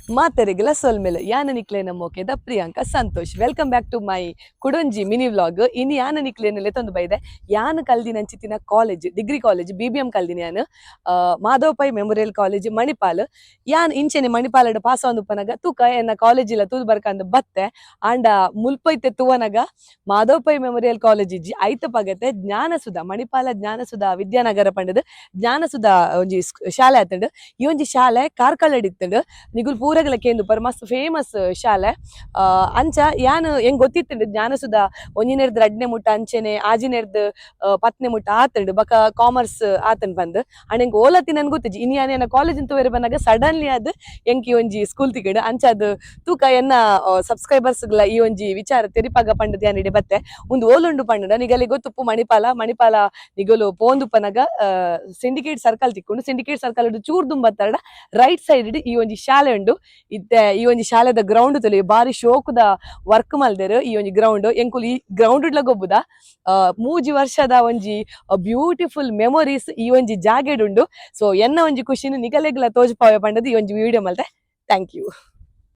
ಮಾತೆರೆಗ್ಲ ಸೊಲ್ಮೆಲು ಯಾನ ನಿಕ್ಲೆನ ಮೋಕೆದ Priyanka Santhosh welcome back to my ಕುಡೊಂಜಿ ಮಿನಿ ವ್ಲಾಗ್. ಇನ್ನು ಯಾನ ನಿಕ್ಲೆನಲೆ ತಂದು ಬೈದೆ ಯಾನ್ ಕಲ್ದಿನಂಚಿತ್ತಿನ ಕಾಲೇಜ್ ಡಿಗ್ರಿ ಕಾಲೇಜ್ BBM ಕಲ್ದಿನಿ ಯಾನ್ ಮಾಧವ್ ಪೈ ಮೆಮೋರಿಯಲ್ ಕಾಲೇಜ್ ಮಣಿಪಾಲ್. ಯಾನ್ ಇಂಚೆನೆ ಮಣಿಪಾಲಡ್ ಪಾಸ್ ಆಂದುಪ್ಪನಗ ತೂಕ ಎನ್ನ ಕಾಲೇಜಿಲ ತೂದು ಬರ್ಕಂದು ಬತ್ತೆ ಆಂಡ ಮುಲ್ಪೈತೆ ತೂವನಗ ಮಾಧವ್ ಪೈ ಮೆಮೋರಿಯಲ್ ಕಾಲೇಜ್ ಇಜ್ಜಿ ಐತ ಪಗತೆ ಜ್ಞಾನಸುಧ ಮಣಿಪಾಲ ಜ್ಞಾನಸುಧ ವಿದ್ಯಾನಗರ ಪಂಡದ್ ಜ್ಞಾನಸುಧ ಒಂಜಿ ಶಾಲೆ ಆತಂಡ್. ಈ ಒಂಜಿ ಶಾಲೆ ಕಾರ್ಕಳಡ್ ಇತ್ತಂಡ್ ನಿಗುಲ್ ಪೂರಗಲ ಕೇಂದು ಪರ್ ಮಸ್ತ್ ಫೇಮಸ್ ಶಾಲೆ. ಅಂಚ ಯಾನ್ ಎಂಗ್ ಗೊತ್ತಿತ್ತಂಡ್ ಜ್ಞಾನಸುಧ ಒಂಜಿನೆರ್ದ್ ರಡ್ನೆ ಮುಟ್ಟ ಅಂಚೆನೆ ಆಜಿನೆರ್ದ್ ಪತ್ನೆ ಮುಟ್ಟ ಆತಂಡ್ ಬಕ ಕಾಮರ್ಸ್ ಆತಂಡ್ ಬಂದ್ ಅಂಡ್ ಎಂಗ್ ಓಲತಿ ನನ್ ಗೊತ್ತಿಜ್ಜಿ ಇನಿ ಯಾನ್ ಕಾಲೇಜ್ ತೂವೆರೆ ಬನ್ನಾಗ ಸಡನ್ಲಿ ಅದ್ ಎಂಕಿ ಒಂಜಿ ಸ್ಕೂಲ್ ತಿಕ್ಕಡ್ ಅಂಚ ಅದ್ ತೂಕ ಎನ್ನ ಸಬ್ಸ್ಕ್ರೈಬರ್ಸ್ ಗಳ ಈ ಒಂಜಿ ವಿಚಾರ ತೆರಿಪಾಗ ಪಂಡದ್ ಯಾನಿಡೆ ಬತ್ತೆ ಒಂದು ಓಲುಂಡು ಪಂಡ ನಿಗಲಿ ಗೊತ್ತುಪ್ಪು ಮಣಿಪಾಲ ನಿಗಲು ಪೋಂದುಪ್ಪನಗ ಸಿಂಡಿಕೇಟ್ ಸರ್ಕಲ್ ತಿಕ್ಕೊಂಡು ಸಿಂಡಿಕೇಟ್ ಸರ್ಕಲ್ ಚೂರ್ ದುಂಬತ್ತಡ ರೈಟ್ ಸೈಡ್ ಈ ಒಂಜಿ ಶಾಲೆ ಉಂಡು. ಇತ್ತೆ ಈ ಒಂಜಿ ಶಾಲೆದ ಗ್ರೌಂಡ್ ತೊಲಿ ಬಾರಿ ಶೋಕುದ ವರ್ಕ್ ಮಲ್ದೆರ್ ಈ ಒಂಜಿ ಗ್ರೌಂಡ್ ಎಂಕುಲು ಈ ಗ್ರೌಂಡ್ ಲ ಗೊಬ್ಬುದ ಮೂಜಿ ವರ್ಷದ ಒಂಜಿ ಬ್ಯೂಟಿಫುಲ್ ಮೆಮೊರೀಸ್ ಈ ಒಂಜಿ ಜಾಗೆಡ್ ಉಂಡು. ಸೊ ಎನ್ನ ಒಂಜಿ ಖುಷಿನ ನಿಗಲೆಗ್ಲ ತೋಜ್ಪಾವೆ ಪಂಡದ್ ಈ ಒಂಜಿ ವಿಡಿಯೋ ಮಲ್ತೆ. Thank you.